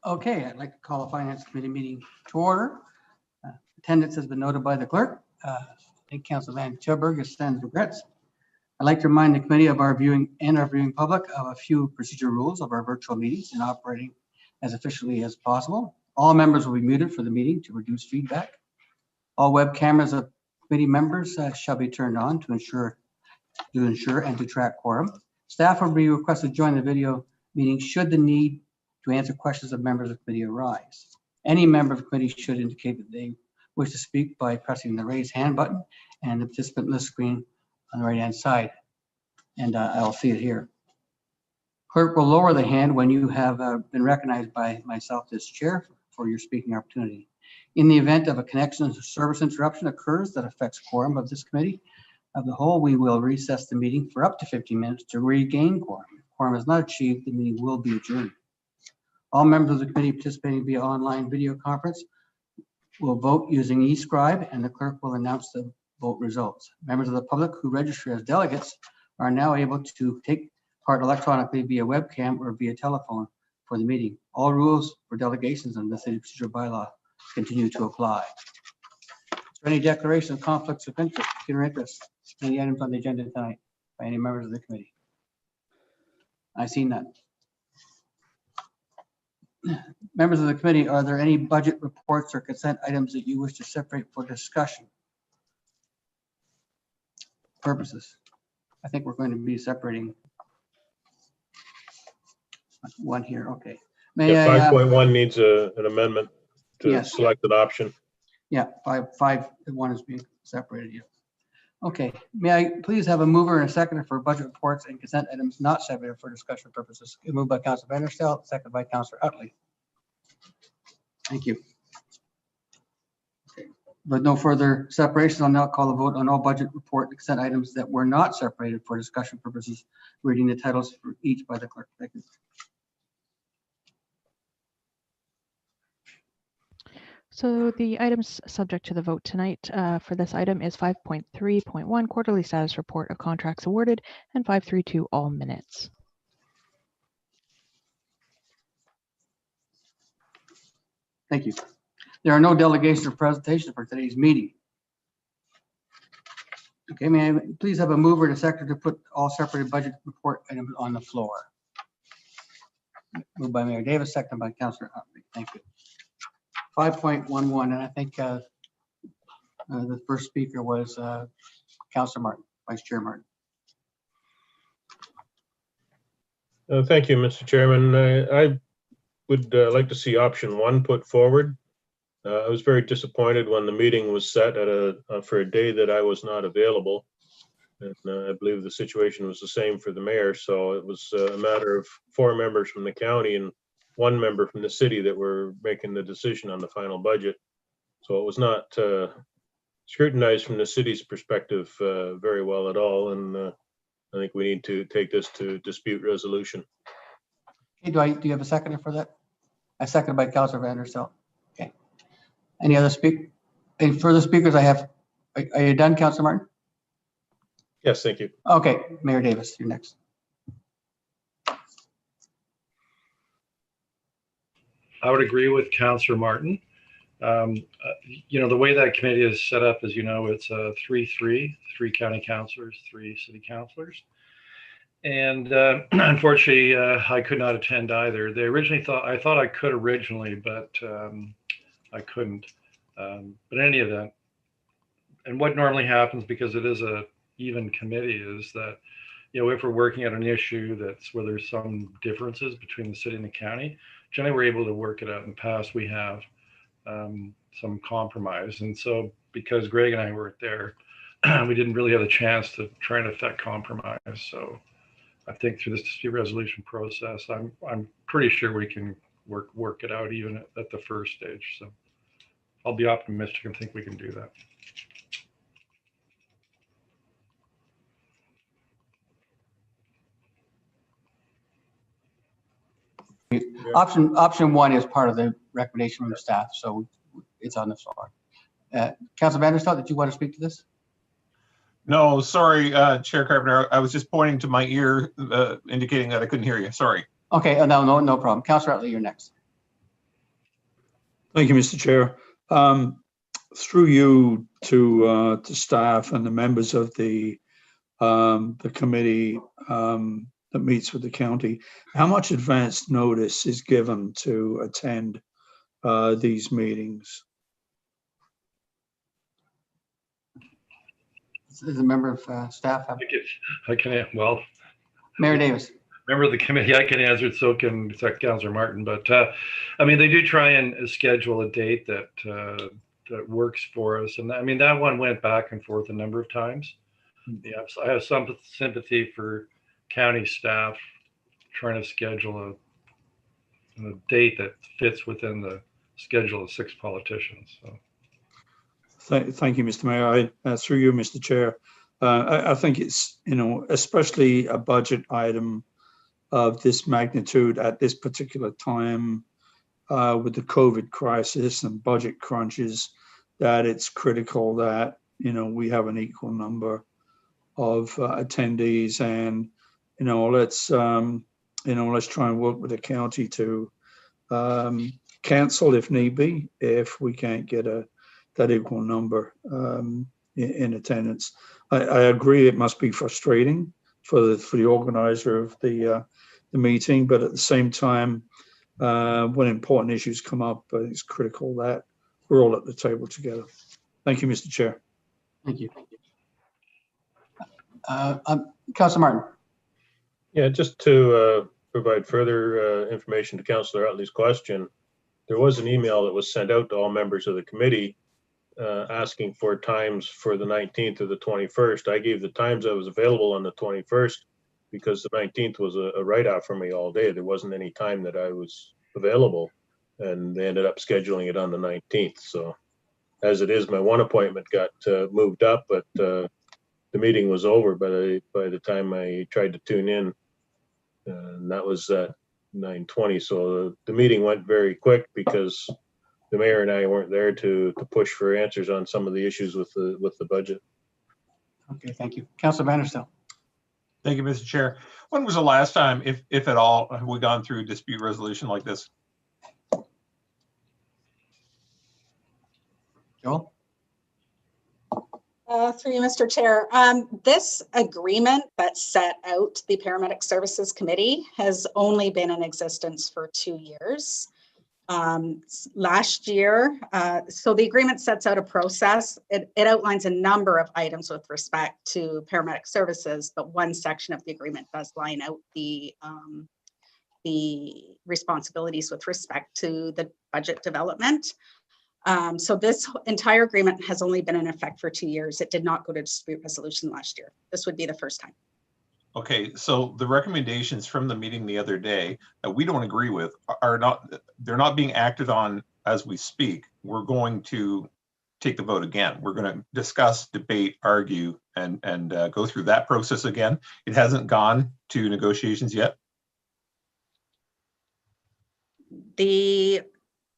Okay, I'd like to call the Finance Committee meeting to order. Attendance has been noted by the clerk. I think Councilor Van Tilburg extends regrets. I'd like to remind the committee of our viewing public of a few procedural rules of our virtual meetings and operating as efficiently as possible. All members will be muted for the meeting to reduce feedback. All web cameras of committee members shall be turned on to ensure and to track quorum. Staff will be requested to join the video meeting should the need to answer questions of members of the committee arise. Any member of the committee should indicate that they wish to speak by pressing the raise hand button and the participant list screen on the right hand side. And I'll see it here. Clerk will lower the hand when you have been recognized by myself as chair for your speaking opportunity. In the event of a connection or service interruption occurs that affects quorum of this committee of the whole, we will recess the meeting for up to 15 minutes to regain quorum. If quorum is not achieved, the meeting will be adjourned. All members of the committee participating via online video conference will vote using eScribe, and the clerk will announce the vote results. Members of the public who register as delegates are now able to take part electronically via webcam or via telephone for the meeting. All rules for delegations in the city procedural bylaw continue to apply. Is there any declaration of conflicts of interest? Any items on the agenda tonight by any members of the committee? I see none. Members of the committee, are there any budget reports or consent items that you wish to separate for discussion purposes? I think we're going to be separating one here. Okay. May Yeah, I? 5.1 needs an amendment to Yes. select an option. Yeah, 5.1 is being separated. Yeah. Okay. May I please have a mover and a seconder for budget reports and consent items not separated for discussion purposes? Moved by Councilor Van der Stel, seconded by Councilor Utley. Thank you. Okay. With no further separation, I'll now call the vote on all budget report and consent items that were not separated for discussion purposes, reading the titles for each by the clerk. Thank you. So the items subject to the vote tonight for this item is 5.3.1 quarterly status report of contracts awarded and 5.3.2 all minutes. Thank you. There are no delegations or presentations for today's meeting. Okay, may I please have a mover and a seconder to put all separated budget report items on the floor? Moved by Mayor Davis, seconded by Councilor Utley. Thank you. 5.11, and I think the first speaker was Councilor Martin, Vice Chair Martin. Thank you, Mr. Chairman. I would like to see option 1 put forward. I was very disappointed when the meeting was set at for a day that I was not available. And I believe the situation was the same for the mayor. So it was a matter of 4 members from the county and 1 member from the city that were making the decision on the final budget. So it was not scrutinized from the city's perspective very well at all. And I think we need to take this to dispute resolution. Okay, do you have a seconder for that? I seconded by Councilor Van der Stel. Okay. Any other any further speakers I have? Are you done, Councilor Martin? Yes, thank you. Okay, Mayor Davis, you're next. I would agree with Councillor Martin. You know, the way that committee is set up, as you know, it's 3-3, 3 county councillors, 3 city councillors. And unfortunately, I could not attend either. They originally I thought I could originally, but I couldn't. But in any event, and what normally happens, because it is a even committee, is that, you know, if we're working at an issue that's where there's some differences between the city and the county, generally we're able to work it out. In the past, we have some compromise. And so because Greg and I weren't there, we didn't really have a chance to try and affect compromise. So I think through this dispute resolution process, I'm pretty sure we can work it out even at the first stage. So I'll be optimistic and think we can do that. Option 1 is part of the recommendation from the staff, so it's on the floor. Councilor Van der Stel, did you want to speak to this? No, sorry, Chair Carpenter. I was just pointing to my ear, indicating that I couldn't hear you. Sorry. Okay, no problem. Councilor Utley, you're next. Thank you, Mr. Chair. Through you to staff and the members of the committee that meets with the county, how much advance notice is given to attend these meetings? As a member of staff, I can, well, Mayor Davis. member of the committee, I can answer it, so can Councillor Martin. But I mean, they do try and schedule a date that that works for us. And I mean, that one went back and forth a number of times. Yeah, so I have some sympathy for county staff trying to schedule a date that fits within the schedule of 6 politicians. So. Thank you, Mr. Mayor. Through you, Mr. Chair, I think it's, especially a budget item of this magnitude at this particular time with the COVID crisis and budget crunches, that it's critical that, we have an equal number of attendees, and, let's try and work with the county to cancel if need be, if we can't get that equal number in attendance. I agree it must be frustrating for the organizer of the meeting, but at the same time, when important issues come up, it's critical that we're all at the table together. Thank you, Mr. Chair. Thank you. Councillor Martin. Yeah, just to provide further information to Councillor Utley's question, there was an email that was sent out to all members of the committee asking for times for the 19th or the 21st. I gave the times I was available on the 21st because the 19th was a write-off for me all day. There wasn't any time that I was available, and they ended up scheduling it on the 19th. So as it is, my one appointment got moved up, but the meeting was over by the time I tried to tune in, and that was at 9:20. So the meeting went very quick because the mayor and I weren't there to push for answers on some of the issues with the budget. Okay, thank you. Councillor Vanderstel. Thank you, Mr. Chair. When was the last time, if at all, have we gone through a dispute resolution like this? Joel? Through you, Mr. Chair. This agreement that set out the Paramedic Services Committee has only been in existence for 2 years. Last year, so the agreement sets out a process. It outlines a number of items with respect to paramedic services, but one section of the agreement does line out the responsibilities with respect to the budget development. So this entire agreement has only been in effect for 2 years. It did not go to dispute resolution last year. This would be the first time. Okay, so the recommendations from the meeting the other day that we don't agree with they're not being acted on as we speak. We're going to take the vote again. We're going to discuss, debate, argue, and go through that process again. It hasn't gone to negotiations yet. The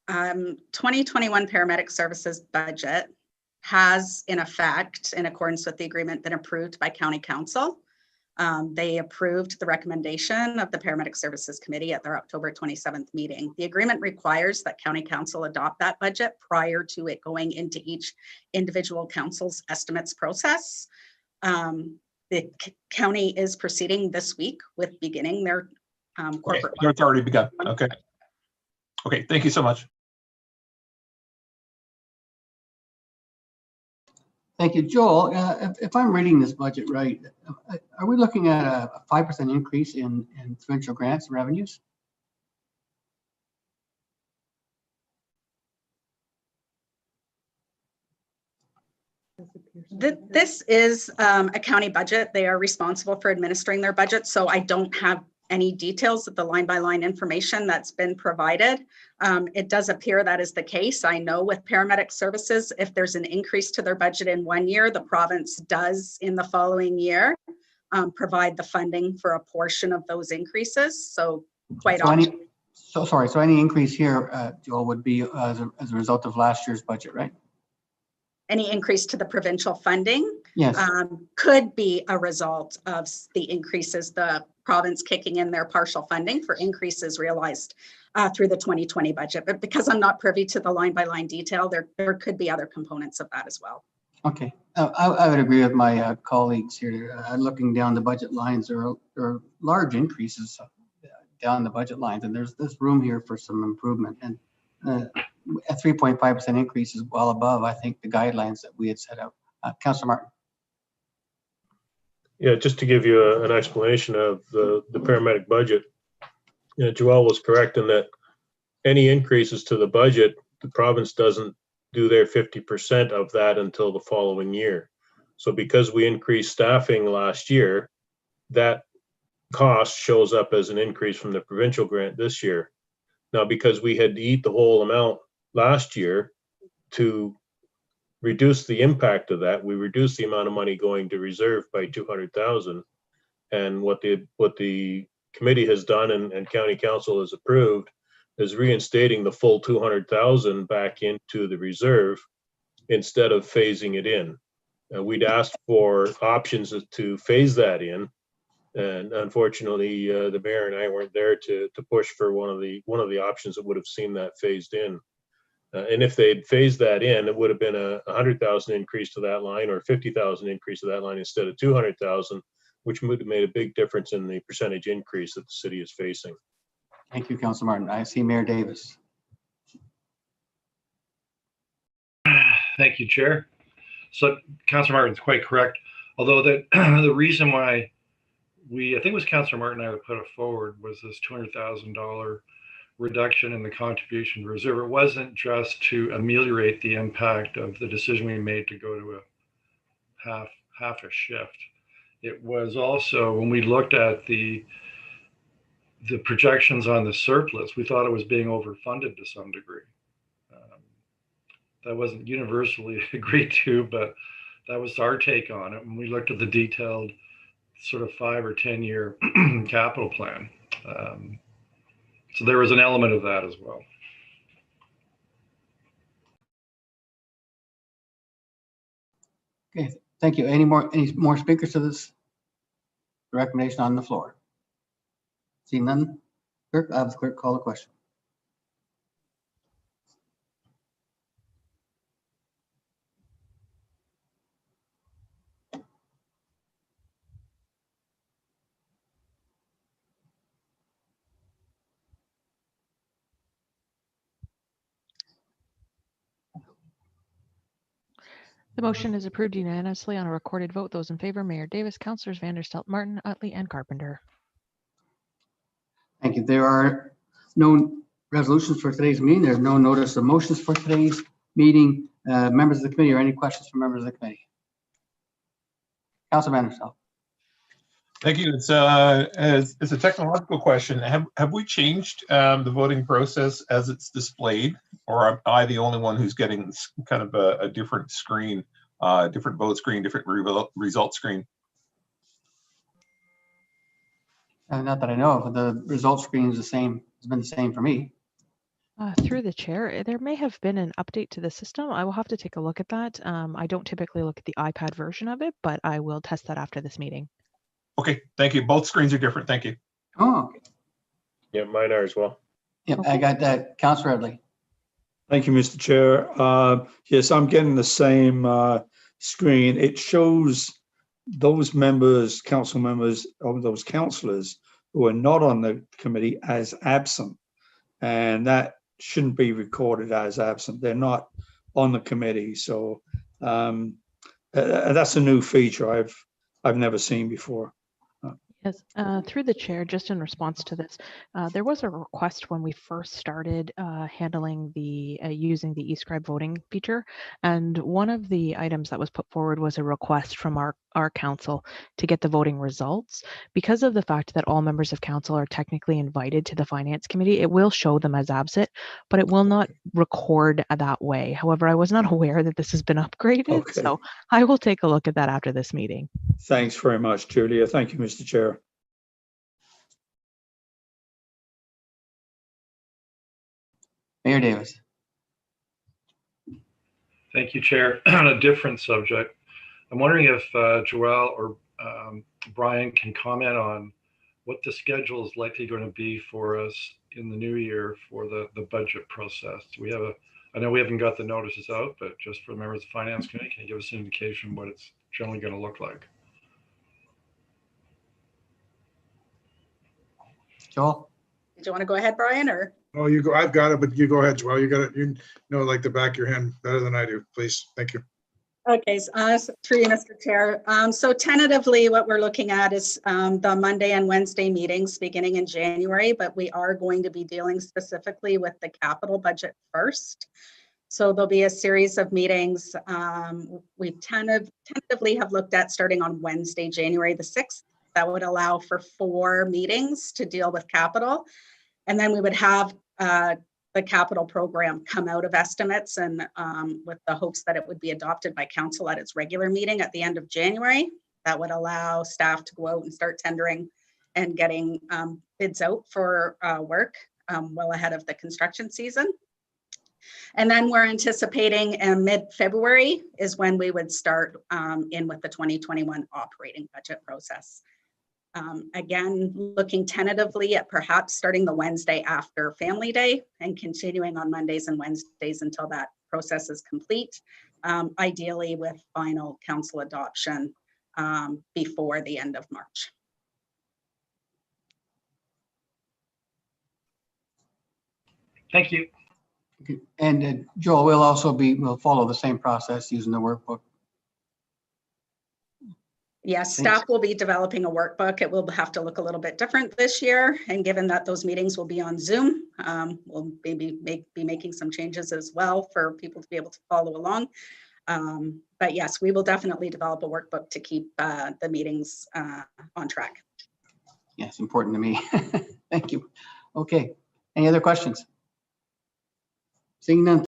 2021 paramedic services budget has, in effect, in accordance with the agreement, been approved by County Council. They approved the recommendation of the Paramedic Services Committee at their October 27th meeting. The agreement requires that County Council adopt that budget prior to it going into each individual council's estimates process. The county is proceeding this week with beginning their corporate. Okay, it's already begun. Okay. Okay, thank you so much. Thank you. Joel, if I'm reading this budget right, are we looking at a 5% increase in provincial grants revenues? This is a county budget. They are responsible for administering their budget, so I don't have any details of the line-by-line information that's been provided. It does appear that is the case. I know with paramedic services, if there's an increase to their budget in 1 year, the province does in the following year provide the funding for a portion of those increases. So quite often. So any increase here, Joel, would be as a result of last year's budget, right? any increase to the provincial funding Yes, could be a result of the increases, the province kicking in their partial funding for increases realized through the 2020 budget. But because I'm not privy to the line by line detail, there could be other components of that as well. okay. I would agree with my colleagues here. Looking down the budget lines, there are large increases down the budget lines, and there's room here for some improvement. And a 3.5% increase is well above, I think, the guidelines that we had set out. Councillor Martin. Yeah, just to give you an explanation of the paramedic budget, Joelle was correct in that any increases to the budget, the province doesn't do their 50% of that until the following year. So because we increased staffing last year, that cost shows up as an increase from the provincial grant this year. Now, because we had to eat the whole amount last year, to reduce the impact of that, we reduced the amount of money going to reserve by 200,000. And what the committee has done and county council has approved is reinstating the full 200,000 back into the reserve instead of phasing it in. We'd asked for options to phase that in, and unfortunately, the mayor and I weren't there to push for one of the options that would have seen that phased in. And if they'd phased that in, it would have been a 100,000 increase to that line or 50,000 increase to that line instead of 200,000, which would have made a big difference in the percentage increase that the city is facing. Thank you, Councillor Martin. I see Mayor Davis. Thank you, Chair. So Councillor Martin's quite correct. Although the reason why I think it was Councillor Martin I would put it forward was this $200,000 reduction in the contribution reserve. It wasn't just to ameliorate the impact of the decision we made to go to a half a shift. It was also, when we looked at the projections on the surplus, we thought it was being overfunded to some degree. That wasn't universally agreed to, but that was our take on it when we looked at the detailed sort of 5 or 10 year capital plan. So there was an element of that as well. Okay, thank you. Any more speakers to this recommendation on the floor? See none? Clerk, I have the clerk call the question. The motion is approved unanimously on a recorded vote. Those in favor, Mayor Davis, Councillors Vanderstelt, Martin, Utley, and Carpenter. Thank you. There are no resolutions for today's meeting. There's no notice of motions for today's meeting. Members of the committee, or any questions from members of the committee? Councillor Vanderstelt. Thank you. It's a technological question. Have we changed the voting process as it's displayed, or am I the only one who's getting kind of a different screen, different vote screen, different result screen? Not that I know of. The result screen is the same. It's been the same for me. Through the chair, there may have been an update to the system. I will have to take a look at that. I don't typically look at the iPad version of it, but I will test that after this meeting. Okay, thank you. Both screens are different. Thank you. Oh, okay. Yeah, mine are as well. Yep, I got that. Councillor Utley. Thank you, Mr. Chair. Yes, I'm getting the same screen. It shows those members, council members, or those councillors who are not on the committee as absent, and that shouldn't be recorded as absent. They're not on the committee, so that's a new feature I've never seen before. Yes, through the chair, just in response to this, there was a request when we first started handling the using the eScribe voting feature, and one of the items that was put forward was a request from our council to get the voting results. Because of the fact that all members of council are technically invited to the finance committee, it will show them as absent, but it will not record that way. However, I was not aware that this has been upgraded, so I will take a look at that after this meeting. Thanks very much, Julia. Thank you, Mr. Chair. Mayor Davis. Thank you, Chair. On a different subject, I'm wondering if Joelle or Brian can comment on what the schedule is likely going to be for us in the new year for the budget process. I know we haven't got the notices out, but just for the members of the Finance Committee, can you give us an indication what it's generally going to look like? Joel? Do you want to go ahead, Brian, or? Oh, you go, I've got it, but you go ahead, Joelle. You got it. You know, like the back of your hand better than I do, please. Thank you. Okay, through you, Mr. Chair. So tentatively, what we're looking at is the Monday and Wednesday meetings beginning in January, but we are going to be dealing specifically with the capital budget first. So there'll be a series of meetings. We tentatively have looked at starting on Wednesday, January the 6th. That would allow for 4 meetings to deal with capital. And then we would have the capital program come out of estimates and with the hopes that it would be adopted by council at its regular meeting at the end of January. That would allow staff to go out and start tendering and getting bids out for work well ahead of the construction season. And then we're anticipating mid-February is when we would start in with the 2021 operating budget process. Again, looking tentatively at perhaps starting the Wednesday after Family Day and continuing on Mondays and Wednesdays until that process is complete, ideally with final council adoption before the end of March. Thank you. Okay. And Joel, we'll follow the same process using the workbook. Yes, Thanks. staff will be developing a workbook. It will have to look a little bit different this year. And given that those meetings will be on Zoom, we'll maybe be making some changes as well for people to be able to follow along. But yes, we will definitely develop a workbook to keep the meetings on track. Yes, important to me. Thank you. Okay, any other questions? Seeing none,